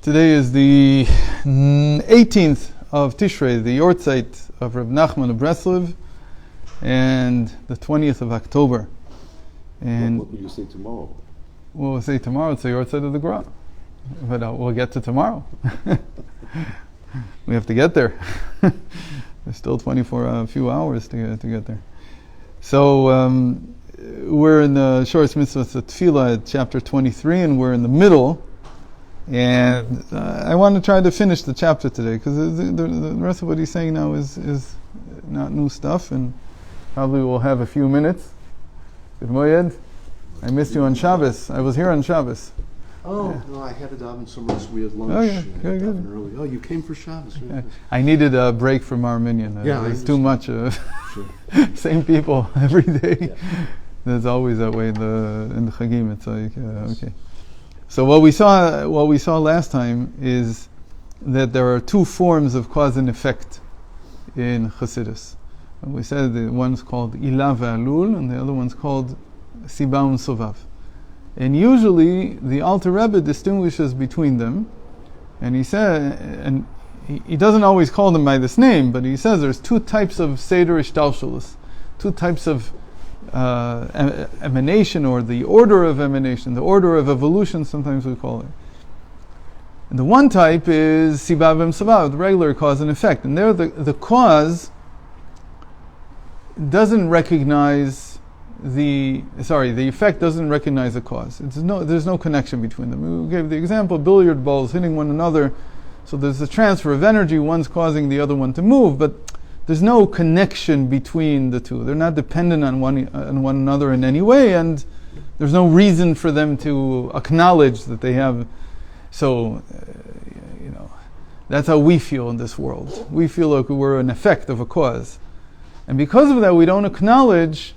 Today is the 18th of Tishrei, the Yortzeit of Reb Nachman of Breslov, and the 20th of October. And what will you say tomorrow? We'll say tomorrow it's the Yortzeit of the Gra. But we'll get to tomorrow. We have to get there. There's still a few hours to get there. So we're in the Shor's Mitzvah Tefillah at chapter 23, and we're in the middle. And I want to try to finish the chapter today, because the rest of what he's saying now is not new stuff, and probably we'll have a few minutes. Good Moyed. I missed you on Shabbos. I was here on Shabbos. Oh, yeah. No, I had to daven somewhere else. We had lunch. Oh, yeah. Good. Early. Oh, you came for Shabbos. Right? Yeah. I needed a break from Armenian. Yeah, it's too much. Sure. Same people every day. Yeah. There's always that way in the Chagim. It's like, okay. So what we saw last time is that there are two forms of cause and effect in Chassidus. We said that one's called Ilah ve'alul, and the other one's called Siba u'Sovav. And usually the Alter Rebbe distinguishes between them, and he said, and he doesn't always call them by this name, but he says there's two types of Seder Ishtalshelus, two types of emanation, or the order of emanation, the order of evolution, sometimes we call it. And the one type is Siba u'Sovav, the regular cause and effect. And there the cause doesn't recognize the effect doesn't recognize the cause. There's no connection between them. We gave the example, billiard balls hitting one another, so there's a transfer of energy, one's causing the other one to move, but there's no connection between the two. They're not dependent on one another in any way, and there's no reason for them to acknowledge that they have. So, that's how we feel in this world. We feel like we're an effect of a cause. And because of that, we don't acknowledge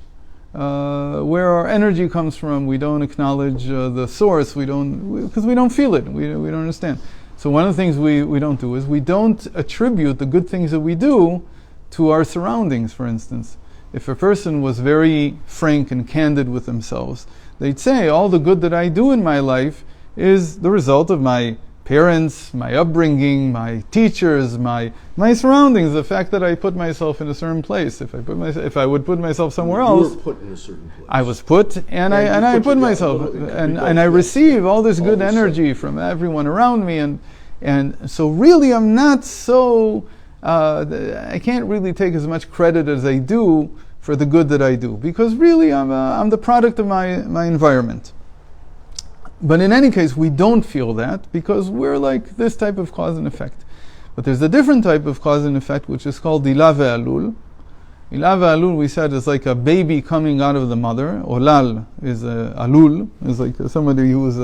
where our energy comes from. We don't acknowledge the source. Because we don't feel it. We don't understand. So one of the things we don't do is we don't attribute the good things that we do to our surroundings. For instance, if a person was very frank and candid with themselves, they'd say, all the good that I do in my life is the result of my parents, my upbringing, my teachers, my surroundings, the fact that I put myself in a certain place. If I would put myself somewhere else, you were put in a certain place. I was put, and I put myself, and I receive all this good energy from everyone around me, and so really I'm not so, I can't really take as much credit as I do for the good that I do, because really I'm the product of my environment. But in any case, we don't feel that, because we're like this type of cause and effect. But there's a different type of cause and effect, which is called Ilah ve'alul. Ilah ve'alul, we said, is like a baby coming out of the mother. Olal is alul, is like somebody who's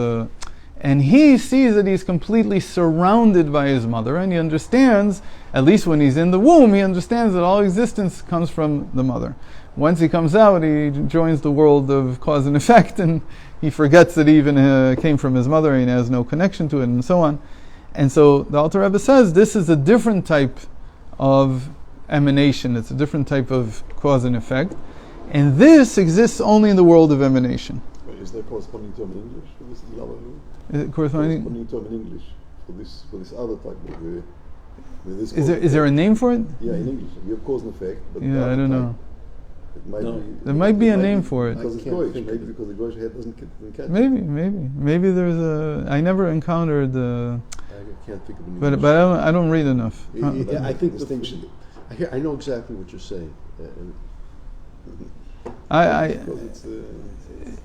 and he sees that he's completely surrounded by his mother, and he understands, at least when he's in the womb, he understands that all existence comes from the mother. Once he comes out, he joins the world of cause and effect, and he forgets that he even came from his mother, and he has no connection to it, and so on. And so the Alter Rebbe says this is a different type of emanation. It's a different type of cause and effect, and this exists only in the world of emanation. Is there corresponding term in English for this? Is it corresponding term in English for this other type of this? Is there a name for it? Yeah, in English you have cause and effect. But yeah, I don't know. It might be, there might be a name for it. Because it's Goyish, maybe because the Goyish head doesn't catch it. Maybe there's a. I never encountered. I can't think of a name. But I don't read enough. Yeah, I think distinction. I know exactly what you're saying.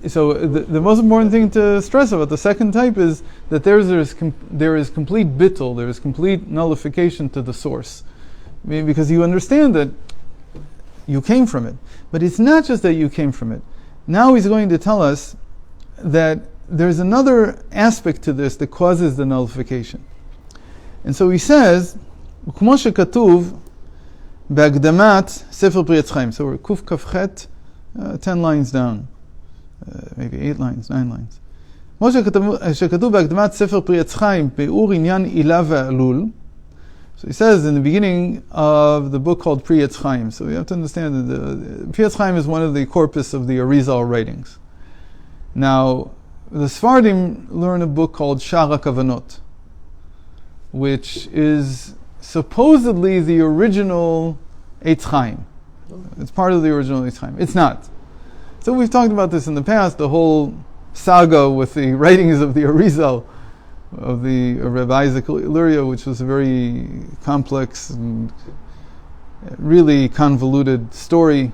So the most important thing to stress about the second type is that there is complete bittul, there is complete nullification to the source, because you understand that you came from it. But it's not just that you came from it. Now he's going to tell us that there's another aspect to this that causes the nullification. And so he says, כמו שכתוב בהקדמת ספר פרי עץ חיים. So we're kuf kaf chet, 10 lines down. Maybe 8 lines, 9 lines. כמו שכתוב בהקדמת ספר פרי עץ חיים, ביאור עניין אילה ואלול. So he says in the beginning of the book called Pri Etz Chaim. So you have to understand that the Pri Etz Chaim is one of the corpus of the Arizal writings. Now, the Sfardim learn a book called Shara Kavanot. which is supposedly the original Eitz Chaim. It's part of the original Eitz Chaim. It's not. So we've talked about this in the past, the whole saga with the writings of the Arizal, of the Reb Isaac Luria, which was a very complex and really convoluted story.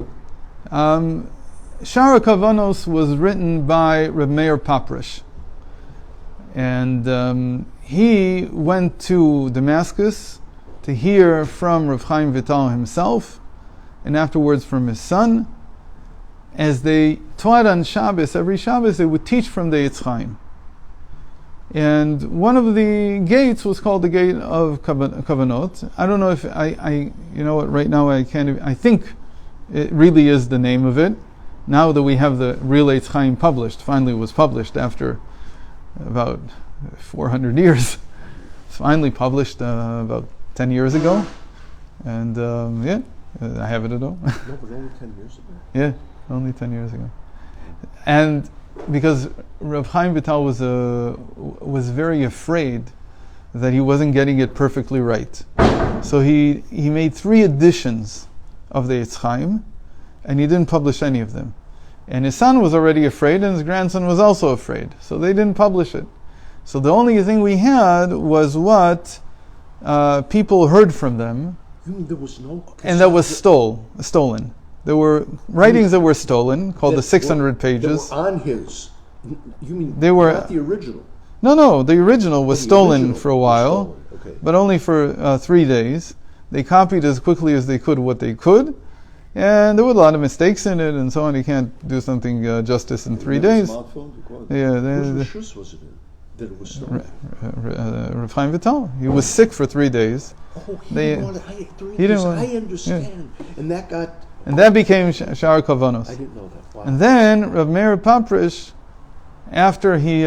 Shara Kavanos was written by Reb Meir Paprish. And he went to Damascus to hear from Rav Chaim Vital himself, and afterwards from his son. As they taught on Shabbos, every Shabbos they would teach from the Eitz Chaim. And one of the gates was called the gate of Kavanot. I don't know if I you know what, right now I think it really is the name of it. Now that we have the real Eitz Chaim published, finally it was published after about 400 years. It's finally published about 10 years ago. And I have it at all. No, but only 10 years ago. Yeah, only 10 years ago. And because Rav Chaim Vital was very afraid that he wasn't getting it perfectly right. So he made 3 editions of the Eitz Chaim, and he didn't publish any of them. And his son was already afraid, and his grandson was also afraid. So they didn't publish it. So the only thing we had was what people heard from them, You mean there was no... and that was stolen. There were writings that were stolen, called the 600 pages. They were on his... You mean They were- not the original? No, the original was The stolen original for a was while, stolen, okay. but only for 3 days. They copied as quickly as they could what they could, and there were a lot of mistakes in it and so on. You can't do something justice in 3 days. Smartphone, you call it. Yeah, Whose reshus was it in? That it was stolen? Rav Chaim Vital. He was sick for 3 days, Oh, he They- didn't want it. he didn't want- I understand. And that got... and that became Shar I Kavanos. didn't know that. Wow. And then Rav Meir Paprish, after he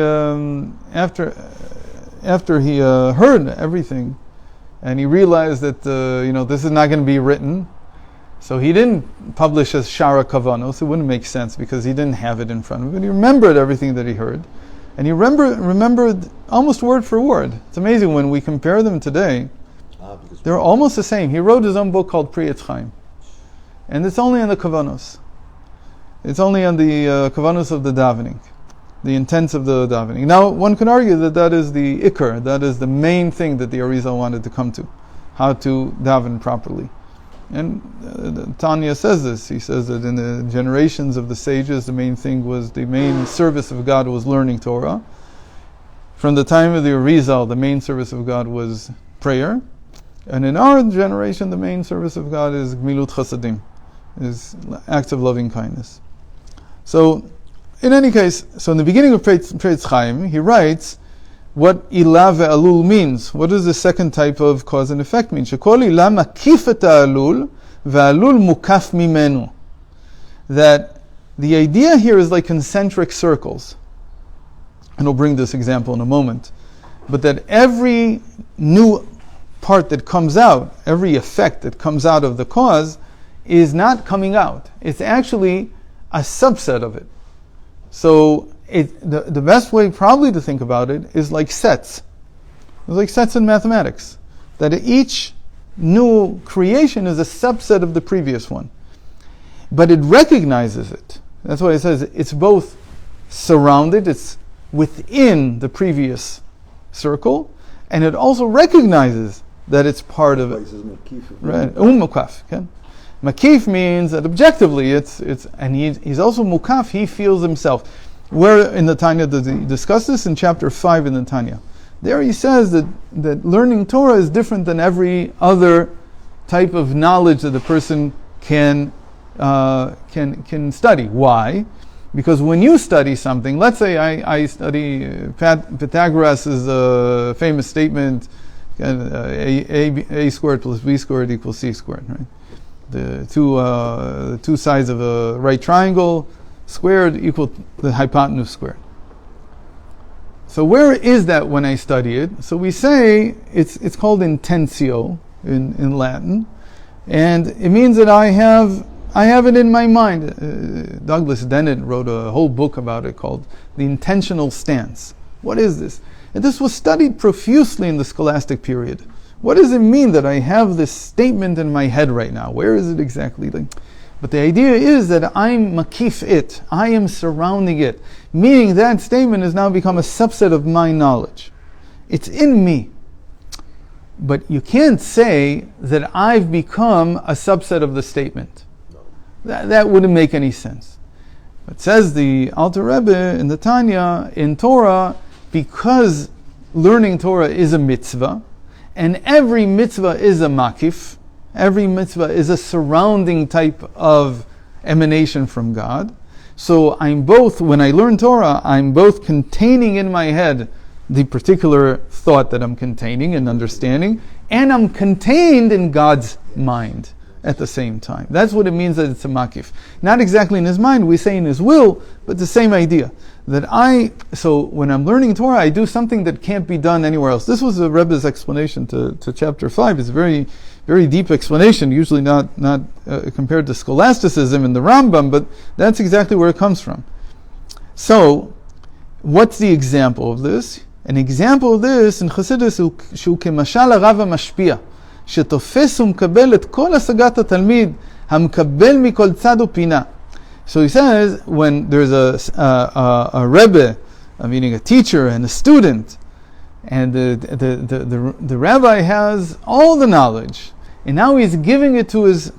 heard everything, and he realized that this is not going to be written, so he didn't publish as Shara Kavanos. It wouldn't make sense because he didn't have it in front of him. He remembered everything that he heard, and he remembered almost word for word. It's amazing when we compare them today; Because they're almost the same. He wrote his own book called Pri Eitz Chaim, and it's only on the Kavanos. It's only on the Kavanos of the davening, the intents of the davening. Now, one could argue that that is the ikar, that is the main thing that the Arizal wanted to come to, how to daven properly. And Tanya says this. He says that in the generations of the sages, the main service of God was learning Torah. From the time of the Arizal, the main service of God was prayer. And in our generation, the main service of God is Gmilut Chasadim, is acts of loving kindness. So, in any case, so in the beginning of Pri Eitz Chaim, he writes what ilah ve'alul means. What does the second type of cause and effect mean? Shekol ilah makif et ha'alul ve'alul mukaf mimenu. That the idea here is like concentric circles. And I'll bring this example in a moment. But that every new part that comes out, every effect that comes out of the cause, is not coming out. It's actually a subset of it. So the best way probably to think about it is like sets. It's like sets in mathematics. That each new creation is a subset of the previous one. But it recognizes it. That's why it says it's both surrounded, it's within the previous circle, and it also recognizes that it's part of it. Right. Mukaf. Okay? Makif means that objectively it's and he's also mukaf, he feels himself. Where in the Tanya does he discuss this? In chapter 5 in the Tanya. There he says that learning Torah is different than every other type of knowledge that a person can study. Why? Because when you study something, let's say I study Pythagoras' famous statement, a squared plus b squared equals c squared, right? The two sides of a right triangle squared equal the hypotenuse squared. So where is that when I study it? So we say it's called intentio in Latin, and it means that I have it in my mind. Douglas Dennett wrote a whole book about it called The Intentional Stance. What is this? And this was studied profusely in the scholastic period. What does it mean that I have this statement in my head right now? Where is it exactly? But the idea is that I'm makif it. I am surrounding it. Meaning that statement has now become a subset of my knowledge. It's in me. But you can't say that I've become a subset of the statement. That wouldn't make any sense. It says the Alter Rebbe in the Tanya, in Torah, because learning Torah is a mitzvah, and every mitzvah is a makif, every mitzvah is a surrounding type of emanation from God. So I'm both, when I learn Torah, I'm both containing in my head the particular thought that I'm containing and understanding, and I'm contained in God's mind at the same time. That's what it means that it's a makif. Not exactly in his mind, we say in his will, but the same idea. So when I'm learning Torah, I do something that can't be done anywhere else. This was the Rebbe's explanation to chapter 5. It's a very, very deep explanation, usually not compared to scholasticism in the Rambam, but that's exactly where it comes from. So, what's the example of this? An example of this in Chassidus שהוא כמשל הרב המשפיע, שתופס ומקבל את כל השגת התלמיד, המקבל מכל צד ופינה. So he says, when there's a Rebbe, meaning a teacher and a student, and the rabbi has all the knowledge, and now he's giving it to his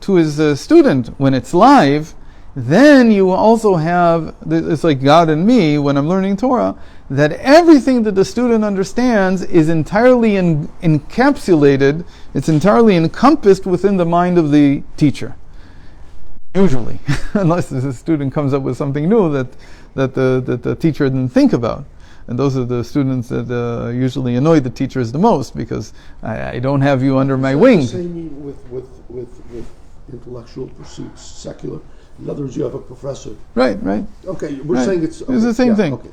student when it's live, then you also have, it's like God and me when I'm learning Torah, that everything that the student understands is entirely encapsulated, it's entirely encompassed within the mind of the teacher. Usually, unless the student comes up with something new that the teacher didn't think about. And those are the students that usually annoy the teachers the most, because I don't have you under my wing. The same with intellectual pursuits, secular. In other words, you have a professor. Right. Okay, we're saying it's the same thing. Okay.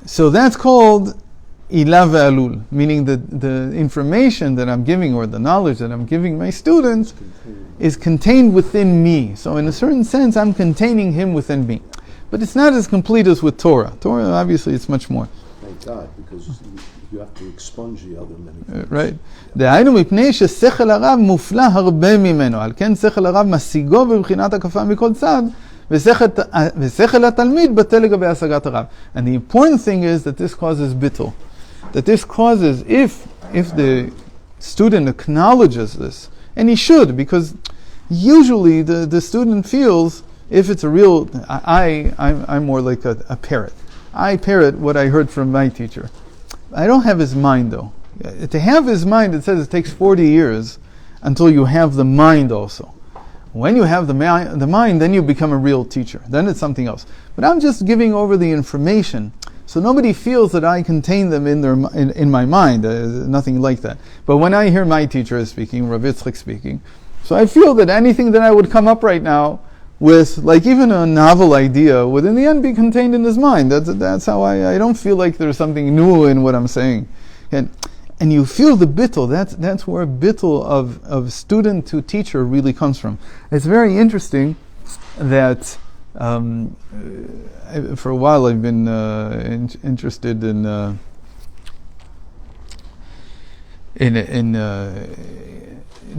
So that's called Ilah ve'alul, meaning the information that I'm giving, or the knowledge that I'm giving my students, is contained within me. So in a certain sense, I'm containing him within me. But it's not as complete as with Torah. Torah, obviously, it's much more. Thank God, because you have to expunge the other many things. Right. דהיינו מפני ששכל הרב מופלא הרבה ממנו, על כן שכל הרב משיגו בבחינת הקפה מכל צד, ושכל התלמיד בטל לגבי השגת הרב. And the important thing is that this causes bittul. That this causes, if the student acknowledges this, and he should, because usually the student feels, if it's a real, I'm more like a parrot. I parrot what I heard from my teacher. I don't have his mind though. To have his mind, it says it takes 40 years until you have the mind also. When you have the mind, then you become a real teacher. Then it's something else. But I'm just giving over the information, so nobody feels that I contain them in my mind. Nothing like that. But when I hear my teacher speaking, Rav Yitzchak speaking, so I feel that anything that I would come up right now with, like even a novel idea, would in the end be contained in his mind. That's how I don't feel like there's something new in what I'm saying. And you feel the bittul. That's where bittul of student to teacher really comes from. It's very interesting that for a while I've been interested in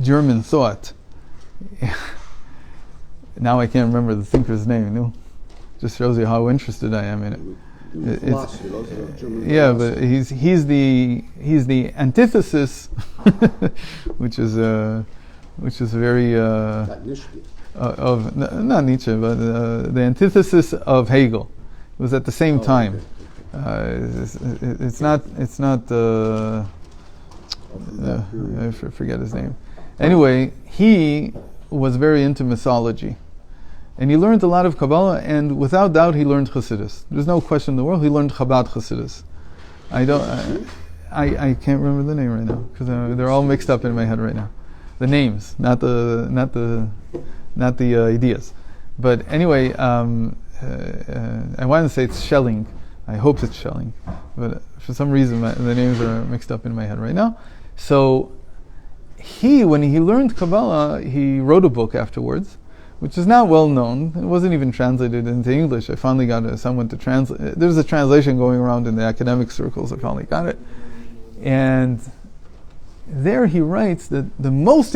German thought. Now I can't remember the thinker's name. No, just shows you how interested I am in it. Yeah, but he's the antithesis, which is very of not Nietzsche, but the antithesis of Hegel. It was at the same time. It's not. I forget his name. Anyway, he was very into mythology. And he learned a lot of Kabbalah, and without doubt he learned Chassidus. There's no question in the world, he learned Chabad Chassidus. I can't remember the name right now, because they're all mixed up in my head right now. The names, not the ideas. But anyway, I want to say it's Schelling. I hope it's Schelling. But for some reason the names are mixed up in my head right now. So when he learned Kabbalah, he wrote a book afterwards, which is not well known. It wasn't even translated into English. I finally got someone to translate. There's a translation going around in the academic circles. I finally got it. And there he writes that the most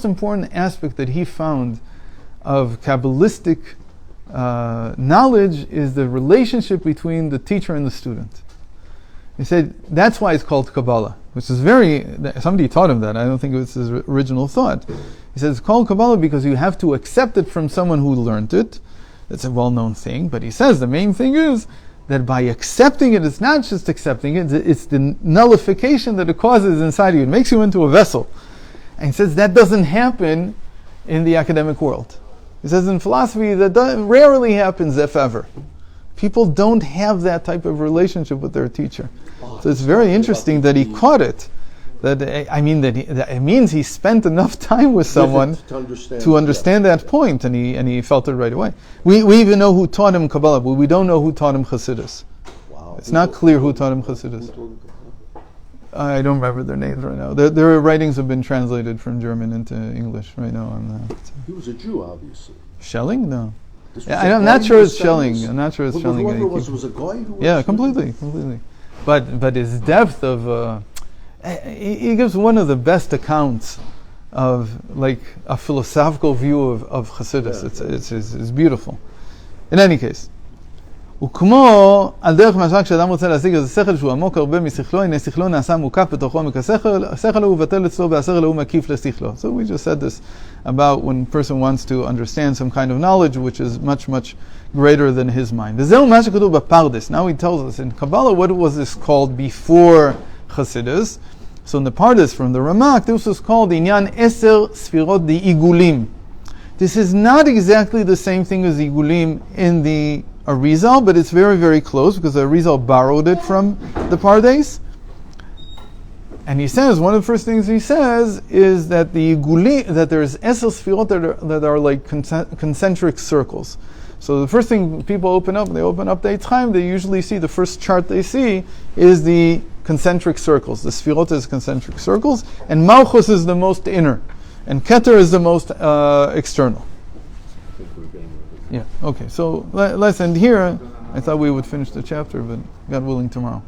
important aspect that he found of Kabbalistic knowledge is the relationship between the teacher and the student. He said that's why it's called Kabbalah, which is somebody taught him that. I don't think it was his original thought. He says it's called Kabbalah because you have to accept it from someone who learned it. That's a well-known thing. But he says the main thing is that by accepting it, it's not just accepting it, it's the nullification that it causes inside you. It makes you into a vessel. And he says that doesn't happen in the academic world. He says in philosophy that rarely happens, if ever. People don't have that type of relationship with their teacher. So it's very interesting that he caught it. It means he spent enough time with someone to understand that point, and he felt it right away. We even know who taught him Kabbalah, but we don't know who taught him Chassidus. Wow. It's not clear who taught him Chassidus. I don't remember their names right now. Their writings have been translated from German into English right now on that. He was a Jew, obviously. Schelling? No. I'm not sure it's Schelling. I'm not sure it's Schelling. Whoever it was a guy who was... Yeah, completely. But his depth of... he gives one of the best accounts of like a philosophical view of Chassidus. It's beautiful. In any case, וכמו על דרך משל כשאדם רוצה להשיג איזה שכל שהוא עמוק הרבה משכלו, הנה שכלו נעשה מוקף בתוכו מכשכל, השכל הוא בטל אצלו והשכל הוא מקיף לשכלו. So we just said this about when a person wants to understand some kind of knowledge which is much, much greater than his mind. וזהו מה שכתוב בפרדס. Now he tells us in Kabbalah what was this called before Chassidus. So in the Pardes from the Ramak, this was called Inyan Eser Sfirot the Igulim. This is not exactly the same thing as Igulim in the Arizal, but it's very, very close because the Arizal borrowed it from the Pardes. And he says, one of the first things he says is that the Igulim, that there's Eser Sfirot that are like concentric circles. So the first thing people open up the Eitz Chaim, they usually see, the first chart they see is the concentric circles. The Sfirot is concentric circles, and Malchus is the most inner, and Keter is the most external. Yeah, okay, so let's end here. I thought we would finish the chapter, but God willing, tomorrow.